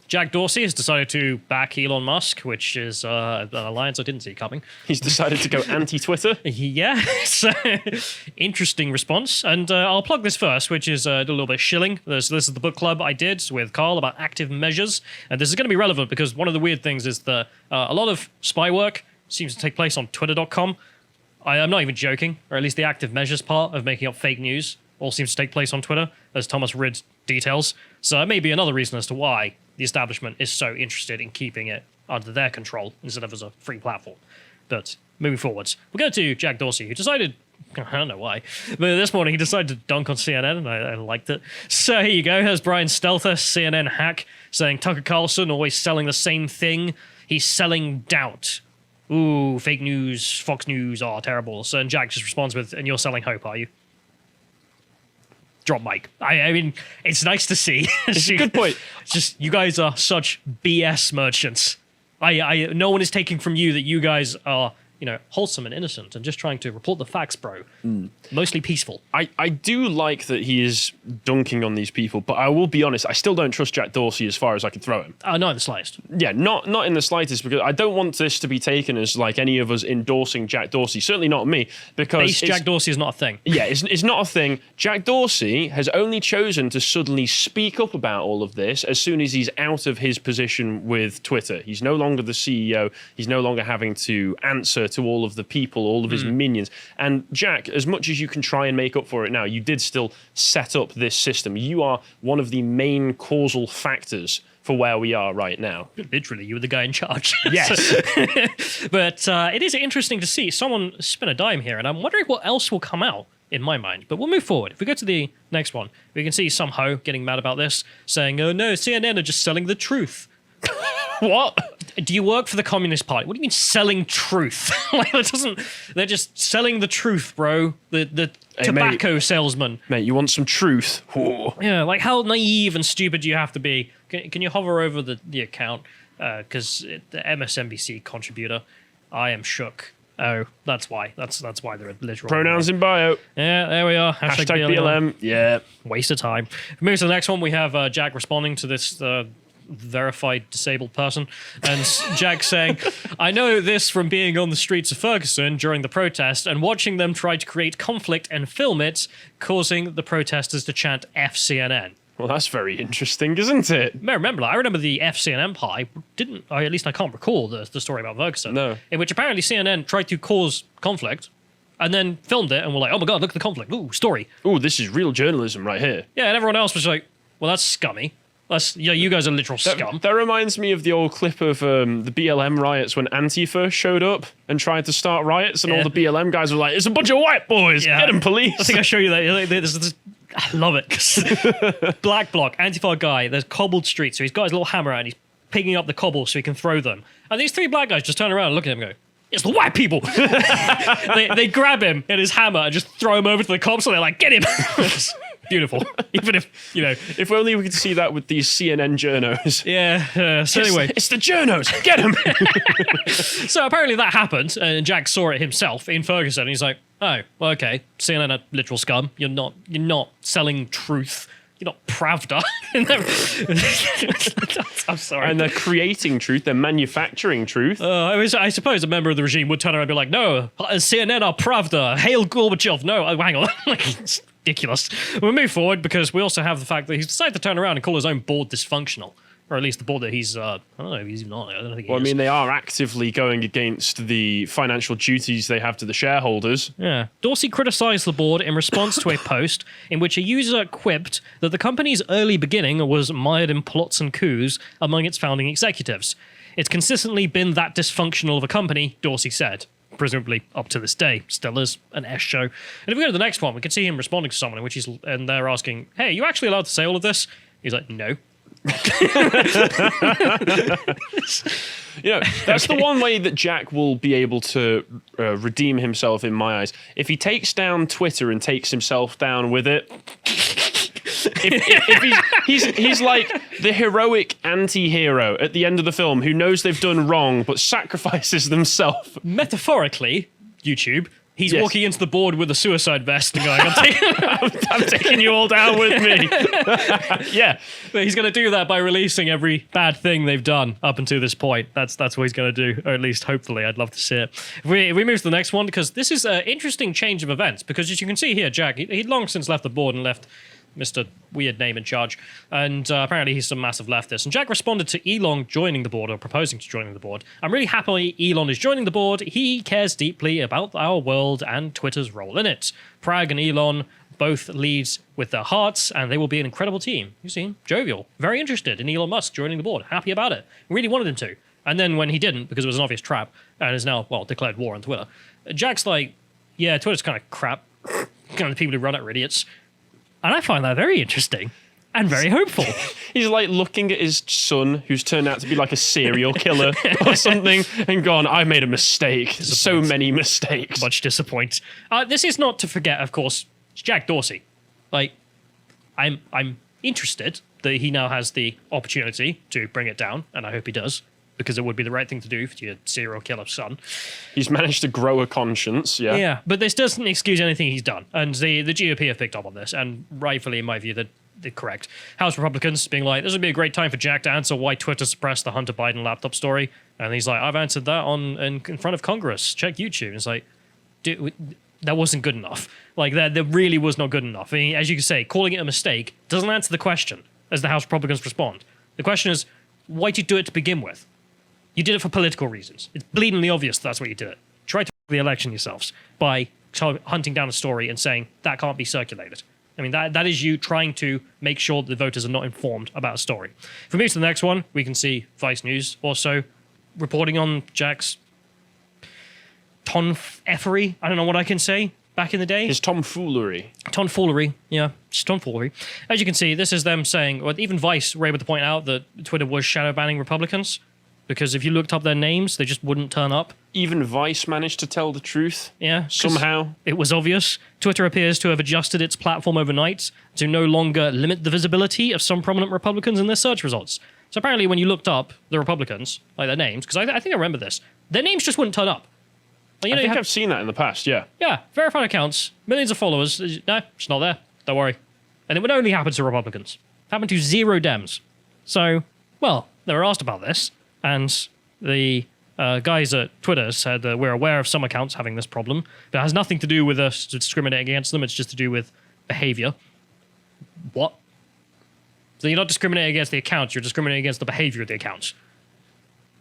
Jack Dorsey has decided to back Elon Musk, which is an alliance I didn't see coming. He's decided to go anti-Twitter. Yeah, so interesting response. And I'll plug this first, which is a little bit shilling. This is the book club I did with Carl about active measures. And this is going to be relevant because one of the weird things is that a lot of spy work seems to take place on twitter.com. I'm not even joking, or at least the active measures part of making up fake news all seems to take place on Twitter, as Thomas Ridd details. So it may be another reason as to why the establishment is so interested in keeping it under their control instead of as a free platform. But moving forwards, we'll go to Jack Dorsey, who decided, I don't know why, but this morning he decided to dunk on CNN, and I liked it. So here you go, here's Brian Stelter, CNN hack, saying Tucker Carlson always selling the same thing. He's selling doubt. Ooh, fake news, Fox News are terrible. So and Jack just responds with, and you're selling hope, are you? Drop mic. I mean, it's nice to see. It's a good point. It's just, you guys are such BS merchants. No one is taking from you that you guys are, wholesome and innocent and just trying to report the facts, bro. Mostly peaceful. I do like that he is dunking on these people, but I will be honest, I still don't trust Jack Dorsey as far as I can throw him. Not in the slightest. Yeah, not in the slightest, because I don't want this to be taken as like any of us endorsing Jack Dorsey. Certainly not me, because Jack Dorsey is not a thing. Yeah, it's not a thing. Jack Dorsey has only chosen to suddenly speak up about all of this as soon as he's out of his position with Twitter. He's no longer the CEO. He's no longer having to answer to all of the people, all of his minions. And Jack, as much as you can try and make up for it now, you did still set up this system. You are one of the main causal factors for where we are right now. Literally, you were the guy in charge. Yes. But it is interesting to see someone spin a dime here, and I'm wondering what else will come out in my mind. But we'll move forward. If we go to the next one, we can see some hoe getting mad about this, saying, oh no, CNN are just selling the truth. What? Do you work for the Communist Party? What do you mean selling truth? Like, that doesn't. They're just selling the truth, bro. The tobacco salesman. Mate, you want some truth? Whoa. Yeah, like how naive and stupid do you have to be? Can you hover over the account? Because the MSNBC contributor, I am shook. Oh, that's why. That's why they're a literal. Pronouns in bio. Yeah, there we are. Hashtag BLM. Yeah. Waste of time. Moving to the next one, we have Jack responding to this verified disabled person, and Jack saying, I know this from being on the streets of Ferguson during the protest and watching them try to create conflict and film it, causing the protesters to chant FCNN. Well, that's very interesting, isn't it? I remember the FCNN part. At least I can't recall the story about Ferguson. No. In which apparently CNN tried to cause conflict and then filmed it and were like, oh my God, look at the conflict. Ooh, story. Ooh, this is real journalism right here. Yeah, and everyone else was like, well, that's scummy. You guys are literal scum. That reminds me of the old clip of the BLM riots when Antifa showed up and tried to start riots, and all the BLM guys were like, it's a bunch of white boys, get them, police. I think I showed you that. I love it. Black bloc, Antifa guy, there's cobbled streets, so he's got his little hammer out and he's picking up the cobble so he can throw them. And these three black guys just turn around and look at him and go, it's the white people. they grab him and his hammer and just throw him over to the cops, and they're like, get him. Beautiful. Even if, if only we could see that with these CNN journos. Yeah. So anyway. It's the journos. Get them. So apparently that happened, and Jack saw it himself in Ferguson, and he's like, oh, well, okay, CNN are literal scum. You're not selling truth. You're not Pravda. I'm sorry. And they're creating truth. They're manufacturing truth. I suppose a member of the regime would turn around and be like, no, CNN are Pravda. Hail Gorbachev. No, hang on. It's ridiculous. We'll move forward because we also have the fact that he's decided to turn around and call his own board dysfunctional. Or at least the board that he's, I don't know if he's even on it. I don't think he is. I mean, they are actively going against the financial duties they have to the shareholders. Yeah. Dorsey criticised the board in response to a post in which a user quipped that the company's early beginning was mired in plots and coups among its founding executives. It's consistently been that dysfunctional of a company, Dorsey said. Presumably up to this day, still is an S show. And if we go to the next one, we can see him responding to someone, and they're asking, hey, are you actually allowed to say all of this? He's like, no. That's the one way that Jack will be able to redeem himself in my eyes. If he takes down Twitter and takes himself down with it, if he's like the heroic anti-hero at the end of the film who knows they've done wrong but sacrifices themselves. Metaphorically, YouTube, He's Yes. walking into the board with a suicide vest and going, I'm taking you all down with me. Yeah. But he's going to do that by releasing every bad thing they've done up until this point. That's what he's going to do, or at least hopefully. I'd love to see it. If we move to the next one, because this is an interesting change of events, because as you can see here, Jack, he'd long since left the board and left Mr. Weird Name in charge, and apparently he's some massive leftist. And Jack responded to Elon joining the board, or proposing to joining the board. I'm really happy Elon is joining the board. He cares deeply about our world and Twitter's role in it. Prag and Elon both leads with their hearts, and they will be an incredible team. You see, jovial, very interested in Elon Musk joining the board, happy about it, really wanted him to. And then when he didn't, because it was an obvious trap, and is now, well, declared war on Twitter, Jack's like, yeah, Twitter's kind of crap. Kind of the people who run it are idiots. And I find that very interesting and very hopeful. He's like looking at his son, who's turned out to be like a serial killer or something, and gone, I made a mistake. So many mistakes. Much disappoint. This is not to forget, of course, Jack Dorsey. Like, I'm interested that he now has the opportunity to bring it down, and I hope he does, because it would be the right thing to do for your serial killer son. He's managed to grow a conscience, yeah. Yeah, but this doesn't excuse anything he's done. And the GOP have picked up on this, and rightfully, in my view, they're correct. House Republicans being like, this would be a great time for Jack to answer why Twitter suppressed the Hunter Biden laptop story. And he's like, I've answered that in front of Congress. Check YouTube. And it's like, dude, that wasn't good enough. Like, that really was not good enough. I mean, as you can say, calling it a mistake doesn't answer the question as the House Republicans respond. The question is, why did you do it to begin with? You did it for political reasons. It's bleedingly obvious that's what you did it. Try to the election yourselves by hunting down a story and saying that can't be circulated. I mean, that is you trying to make sure that the voters are not informed about a story. If we move to the next one, we can see Vice News also reporting on Jack's tomfoolery. I don't know what I can say. Back in the day, His tomfoolery. Tomfoolery, yeah, just tomfoolery. As you can see, this is them saying, or even Vice were able to point out that Twitter was shadow banning Republicans. Because if you looked up their names, they just wouldn't turn up. Even Vice managed to tell the truth. Yeah. Somehow. It was obvious. Twitter appears to have adjusted its platform overnight to no longer limit the visibility of some prominent Republicans in their search results. So apparently when you looked up the Republicans, like their names, because I think I remember this, their names just wouldn't turn up. Like, I think I've seen that in the past, yeah. Yeah, verified accounts, millions of followers. No, it's not there. Don't worry. And it would only happen to Republicans. It happened to 0 Dems. So, well, they were asked about this. And the guys at Twitter said that we're aware of some accounts having this problem, but it has nothing to do with us discriminating against them. It's just to do with behavior. What? So you're not discriminating against the accounts, you're discriminating against the behavior of the accounts.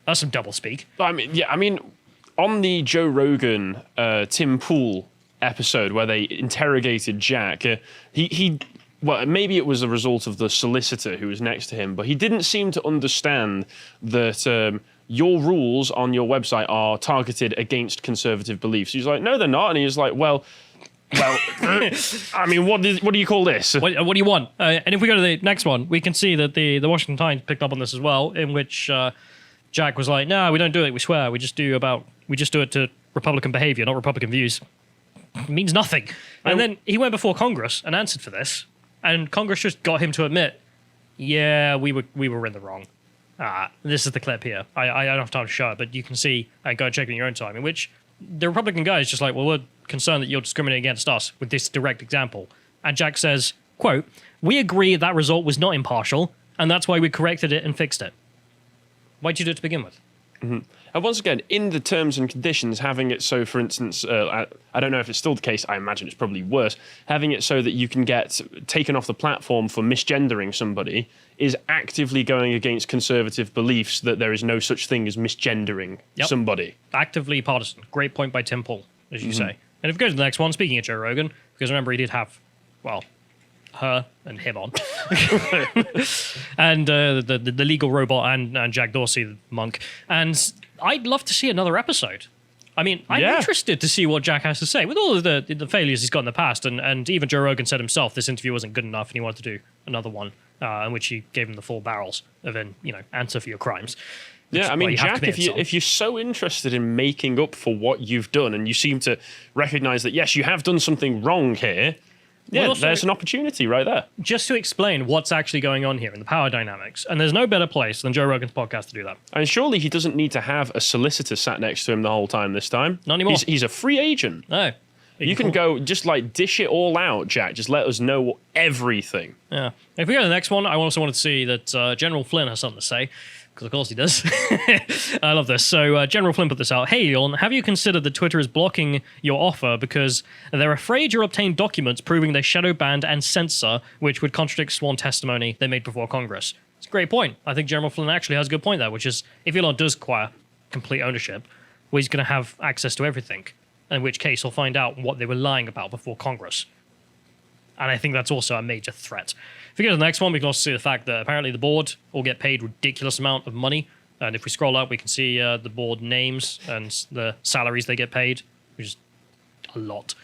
That's some doublespeak. I mean, on the Joe Rogan, Tim Pool episode where they interrogated Jack, well, maybe it was a result of the solicitor who was next to him, but he didn't seem to understand that your rules on your website are targeted against conservative beliefs. He's like, no, they're not. And he was like, well, I mean, what do you call this? What do you want? And if we go to the next one, we can see that the Washington Times picked up on this as well, in which Jack was like, no, we don't do it, we swear. We just do it to Republican behavior, not Republican views. It means nothing. And then he went before Congress and answered for this. And Congress just got him to admit, yeah, we were in the wrong. This is the clip here. I don't have time to show it, but you can see and go and check it in your own time, in which the Republican guy is just like, well, we're concerned that you're discriminating against us with this direct example. And Jack says, quote, we agree that result was not impartial, and that's why we corrected it and fixed it. Why'd you do it to begin with? Mm-hmm. And once again, in the terms and conditions, having it so, for instance, I don't know if it's still the case, I imagine it's probably worse, having it so that you can get taken off the platform for misgendering somebody is actively going against conservative beliefs that there is no such thing as misgendering somebody. Actively partisan. Great point by Tim Pool, as you say. And if we go to the next one, speaking of Joe Rogan, because remember he did have, well, her and him on. And the legal robot and Jack Dorsey, the monk. And I'd love to see another episode. I mean, I'm interested to see what Jack has to say. With all of the failures he's got in the past, and even Joe Rogan said himself this interview wasn't good enough and he wanted to do another one in which he gave him the full barrels of answer for your crimes. Yeah, I mean, Jack, if you're so interested in making up for what you've done and you seem to recognize that, yes, you have done something wrong here, there's an opportunity right there. Just to explain what's actually going on here in the power dynamics. And there's no better place than Joe Rogan's podcast to do that. And surely he doesn't need to have a solicitor sat next to him the whole time this time. Not anymore. He's a free agent. No. You can go, just like dish it all out, Jack. Just let us know everything. Yeah. If we go to the next one, I also wanted to see that General Flynn has something to say, because of course he does. I love this. So General Flynn put this out. Hey, Elon, have you considered that Twitter is blocking your offer because they're afraid you'll obtain documents proving they shadow banned and censor, which would contradict sworn testimony they made before Congress? It's a great point. I think General Flynn actually has a good point there, which is if Elon does acquire complete ownership, well, he's going to have access to everything, in which case he'll find out what they were lying about before Congress. And I think that's also a major threat. If we go to the next one, we can also see the fact that apparently the board all get paid ridiculous amount of money. And if we scroll up, we can see the board names and the salaries they get paid, which is a lot.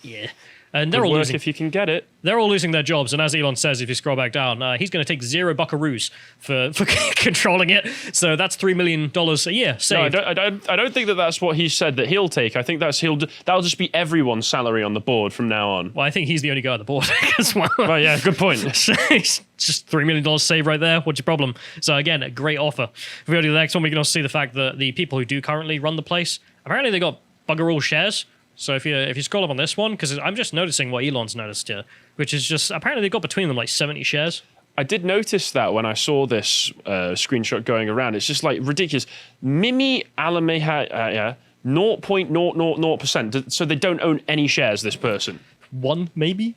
Yeah. And they're Good all work losing. if you can get it. They're all losing their jobs, and as Elon says, if you scroll back down, he's going to take 0 buckaroos for controlling it. So that's $3 million a year saved. No, I don't think that's what he said that he'll take. I think that'll just be everyone's salary on the board from now on. Well, I think he's the only guy on the board as well. Oh yeah, good point. It's just $3 million saved right there. What's your problem? So again, a great offer. If we go to the next one, we can also see the fact that the people who do currently run the place, apparently they got bugger all shares. So if you scroll up on this one, because I'm just noticing what Elon's noticed here, which is just apparently they've got between them like 70 shares. I did notice that when I saw this screenshot going around. It's just like ridiculous. Mimi Alameha, 0.000%. So they don't own any shares, this person. One, maybe?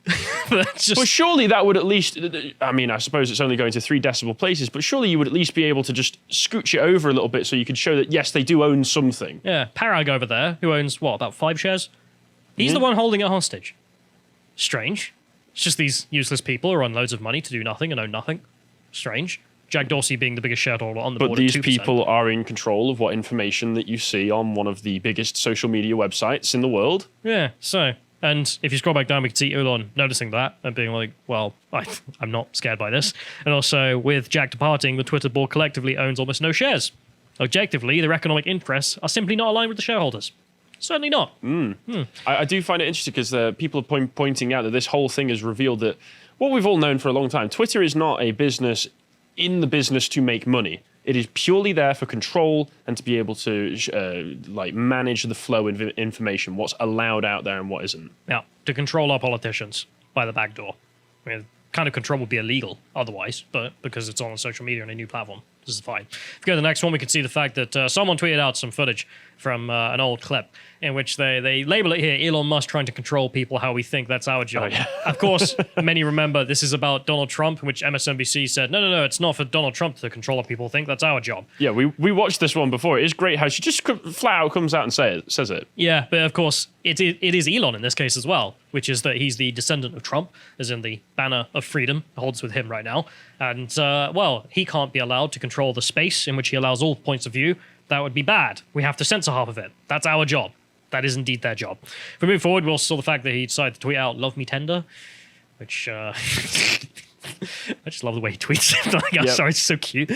But surely that would at least, I mean, I suppose it's only going to 3 decimal places, but surely you would at least be able to just scooch it over a little bit so you could show that, yes, they do own something. Yeah, Parag over there, who owns, what, about 5 shares? He's the one holding it hostage. Strange. It's just these useless people who are on loads of money to do nothing and own nothing. Strange. Jack Dorsey being the biggest shareholder on the board. But these at 2%. people are in control of what information that you see on one of the biggest social media websites in the world. Yeah, so... And if you scroll back down, we can see Elon noticing that and being like, well, I'm not scared by this. And also, with Jack departing, the Twitter board collectively owns almost no shares. Objectively, their economic interests are simply not aligned with the shareholders. Certainly not. I do find it interesting because people are pointing out that this whole thing has revealed that what we've all known for a long time, Twitter is not a business in the business to make money. It is purely there for control and to be able to manage the flow of information, what's allowed out there and what isn't. Yeah, to control our politicians by the back door. I mean, kind of control would be illegal otherwise, but because it's on social media and a new platform, this is fine. If we go to the next one, we can see the fact that someone tweeted out some footage from an old clip in which they label it here, Elon Musk trying to control people how we think that's our job. Oh, yeah. Of course, many remember this is about Donald Trump, in which MSNBC said, no, it's not for Donald Trump to control what people think, that's our job. Yeah, we watched this one before. It is great how she just flat out comes out and says it. Yeah, but of course, it is Elon in this case as well, which is that he's the descendant of Trump, as in the banner of freedom holds with him right now. And, he can't be allowed to control the space in which he allows all points of view. That would be bad. We have to censor half of it. That's our job. That is indeed their job. If we move forward, we'll saw the fact that he decided to tweet out "Love me tender," which I just love the way he tweets it. I'm sorry, it's so cute.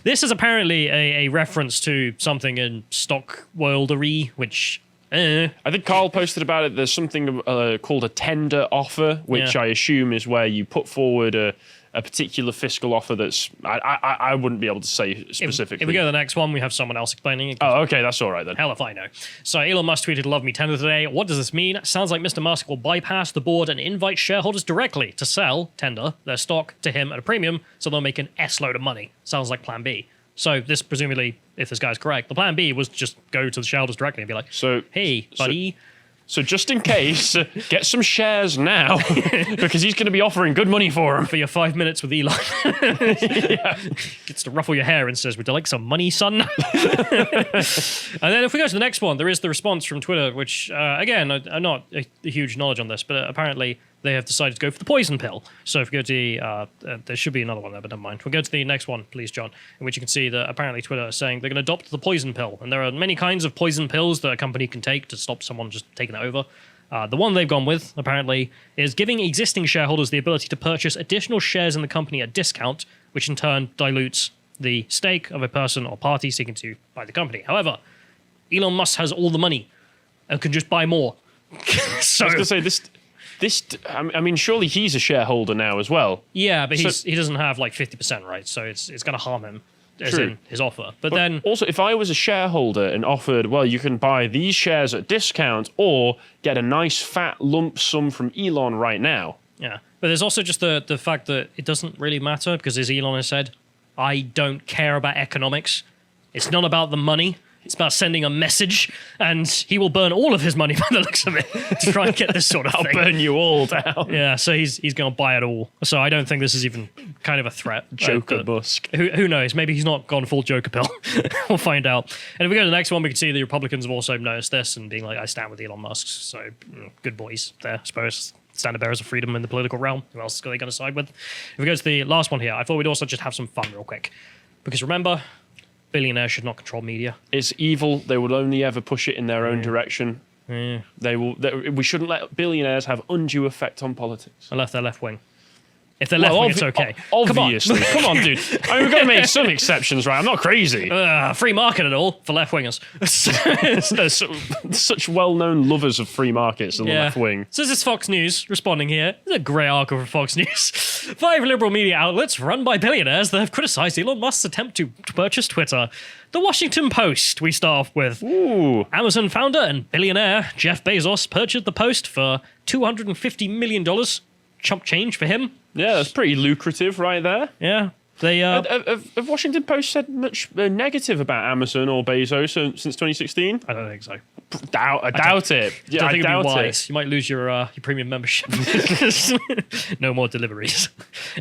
This is apparently a reference to something in stock worldery, which. I think Carl posted about it. There's something called a tender offer, which I assume is where you put forward a particular fiscal offer that's I wouldn't be able to say specifically. If we go to the next one, we have someone else explaining it. Oh, okay, that's all right then. Hell if I know. So Elon Musk tweeted "Love me tender" today. What does this mean? Sounds like Mr. Musk will bypass the board and invite shareholders directly to sell tender their stock to him at a premium, so they'll make an S-load of money. Sounds like Plan B. So this presumably, if this guy's correct, the Plan B was just go to the shareholders directly and be like, "Hey, buddy." So just in case, get some shares now, because he's going to be offering good money for them. For your 5 minutes with Elon. Gets to ruffle your hair and says, would you like some money, son? And then if we go to the next one, there is the response from Twitter, which, again, I'm not a huge knowledge on this, but apparently they have decided to go for the poison pill. So if we go to the, there should be another one there, but never mind. We'll go to the next one, please, John, in which you can see that apparently Twitter is saying they're going to adopt the poison pill. And there are many kinds of poison pills that a company can take to stop someone just taking it over. The one they've gone with, apparently, is giving existing shareholders the ability to purchase additional shares in the company at discount, which in turn dilutes the stake of a person or party seeking to buy the company. However, Elon Musk has all the money and can just buy more. So, I was going to say, I mean, surely he's a shareholder now as well. Yeah, but he doesn't have like 50%, right? So it's going to harm him. as True. in his offer. But then Also, if I was a shareholder and offered, well, you can buy these shares at discount or get a nice fat lump sum from Elon right now. yeah. But there's also just the fact that it doesn't really matter because, as Elon has said, I don't care about economics. It's not about the money. It's about sending a message, and he will burn all of his money by the looks of it to try and get this sort of I'll thing. burn you all down. Yeah, so he's going to buy it all. So I don't think this is even kind of a threat. Joker Musk. Who knows? Maybe he's not gone full Joker pill. We'll find out. And if we go to the next one, we can see the Republicans have also noticed this and being like, I stand with Elon Musk. So good boys there, I suppose. Standard bearers of freedom in the political realm. Who else are they going to side with? If we go to the last one here, I thought we'd also just have some fun real quick. Because remember, billionaires should not control media. It's evil. They will only ever push it in their own direction. Yeah. We shouldn't let billionaires have undue effect on politics. Unless they're left wing. If they're left wing, it's okay. Obviously. Come on, dude. I mean, we've got to make some exceptions, right? I'm not crazy. Free market and all for left wingers. There's such well-known lovers of free markets in the left wing. So this is Fox News responding here. This is a great article for Fox News. 5 liberal media outlets run by billionaires that have criticized Elon Musk's attempt to purchase Twitter. The Washington Post, we start off with. Ooh. Amazon founder and billionaire Jeff Bezos purchased the Post for $250 million. Chump change for him. Yeah, that's pretty lucrative right there. Yeah. They Have Washington Post said much negative about Amazon or Bezos since 2016? I don't think so. I doubt it. Yeah, I I think it'd doubt be it. wise. You might lose your premium membership. No more deliveries.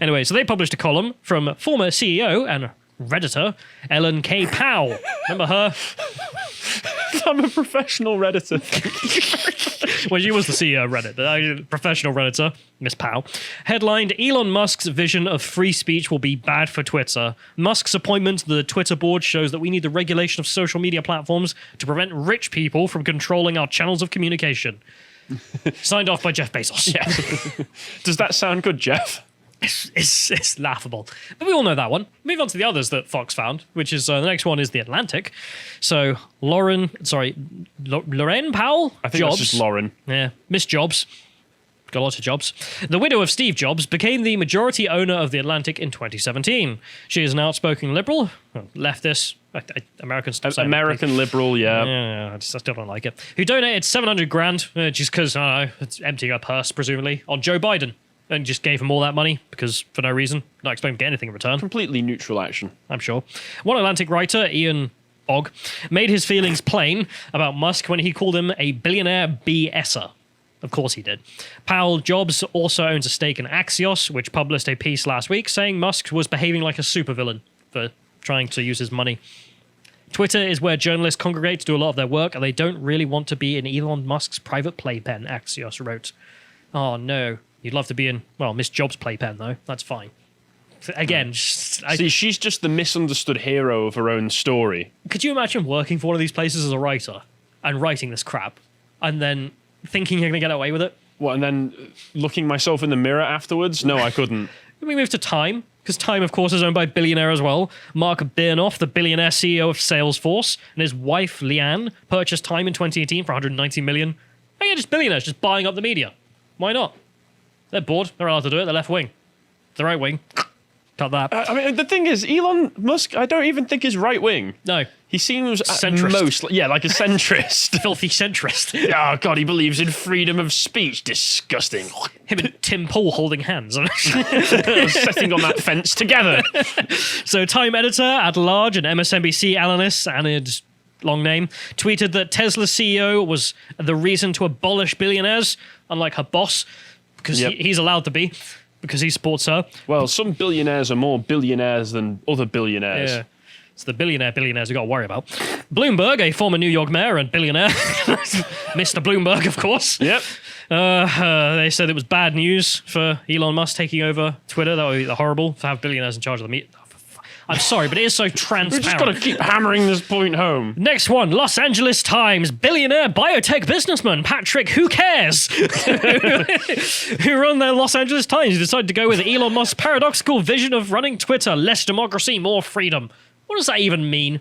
Anyway, so they published a column from former CEO and Redditor Ellen K. Powell. Remember her? I'm a professional Redditor. Well, she was the CEO of Reddit, professional Redditor, Miss Powell. Headlined, Elon Musk's vision of free speech will be bad for Twitter. Musk's appointment to the Twitter board shows that we need the regulation of social media platforms to prevent rich people from controlling our channels of communication. Signed off by Jeff Bezos. Yeah. Does that sound good, Jeff? It's laughable. But we all know that one. Move on to the others that Fox found, which is the next one is The Atlantic. So Lorraine Powell? I think that's just Lauren. Yeah, Miss Jobs. Got lots of jobs. The widow of Steve Jobs became the majority owner of The Atlantic in 2017. She is an outspoken liberal, leftist, American liberal, yeah. Yeah, I still don't like it. Who donated $700,000 just because, I don't know, it's emptying her purse, presumably, on Joe Biden. And just gave him all that money because for no reason. Not expecting to get anything in return. Completely neutral action. I'm sure. One Atlantic writer, Ian Ogg, made his feelings plain about Musk when he called him a billionaire BSer. Of course he did. Powell Jobs also owns a stake in Axios, which published a piece last week saying Musk was behaving like a supervillain for trying to use his money. Twitter is where journalists congregate to do a lot of their work, and they don't really want to be in Elon Musk's private playpen, Axios wrote. Oh, no. You'd love to be in, well, Miss Jobs' playpen, though. That's fine. Again, see, she's just the misunderstood hero of her own story. Could you imagine working for one of these places as a writer and writing this crap and then thinking you're going to get away with it? What, and then looking myself in the mirror afterwards? No, I couldn't. We move to Time, because Time, of course, is owned by a billionaire as well. Mark Birnoff, the billionaire CEO of Salesforce, and his wife, Leanne, purchased Time in 2018 for $190 million. Oh, yeah, just billionaires, just buying up the media. Why not? They're bored. They're allowed to do it. They're left wing. The right wing. Cut that. I mean, the thing is, Elon Musk, I don't even think is right wing. No. He seems Centrist. like a centrist. Filthy centrist. Oh, God, he believes in freedom of speech. Disgusting. Him and Tim Pool holding hands. Sitting on that fence together. So Time editor at large and MSNBC analyst, Anid, long name, tweeted that Tesla's CEO was the reason to abolish billionaires, unlike her boss, because he's allowed to be, because he supports her. Well, some billionaires are more billionaires than other billionaires. Yeah. It's the billionaires we've got to worry about. Bloomberg, a former New York mayor and billionaire. Mr. Bloomberg, of course. Yep. They said it was bad news for Elon Musk taking over Twitter. That would be horrible to have billionaires in charge of the media. I'm sorry, but it is so transparent. We've just got to keep hammering this point home. Next one, Los Angeles Times. Billionaire biotech businessman Patrick Who Cares? who run their Los Angeles Times, decided to go with Elon Musk's paradoxical vision of running Twitter. Less democracy, more freedom. What does that even mean?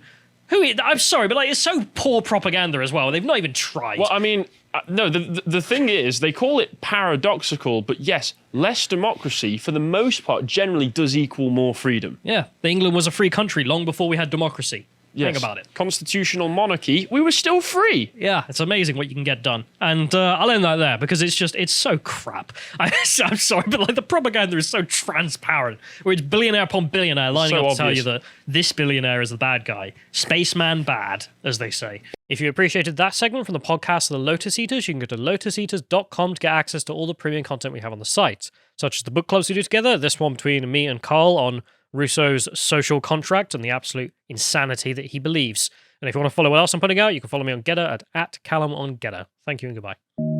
I'm sorry, but like it's so poor propaganda as well. They've not even tried. Well, I mean, no, the thing is, they call it paradoxical, but yes, less democracy, for the most part, generally does equal more freedom. Yeah, England was a free country long before we had democracy. Yes. Think about it. Constitutional monarchy, we were still free. Yeah, it's amazing what you can get done. And I'll end that there because it's so crap. I'm sorry, but like the propaganda is so transparent. Where it's billionaire upon billionaire lining So up to tell obvious. you that this billionaire is the bad guy. Spaceman bad, as they say. If you appreciated that segment from the podcast of the Lotus Eaters, you can go to lotuseaters.com to get access to all the premium content we have on the site, such as the book clubs we do together, this one between me and Carl on Rousseau's social contract and the absolute insanity that he believes. And if you want to follow what else I'm putting out, you can follow me on Getter at Callum on Getter. Thank you and goodbye.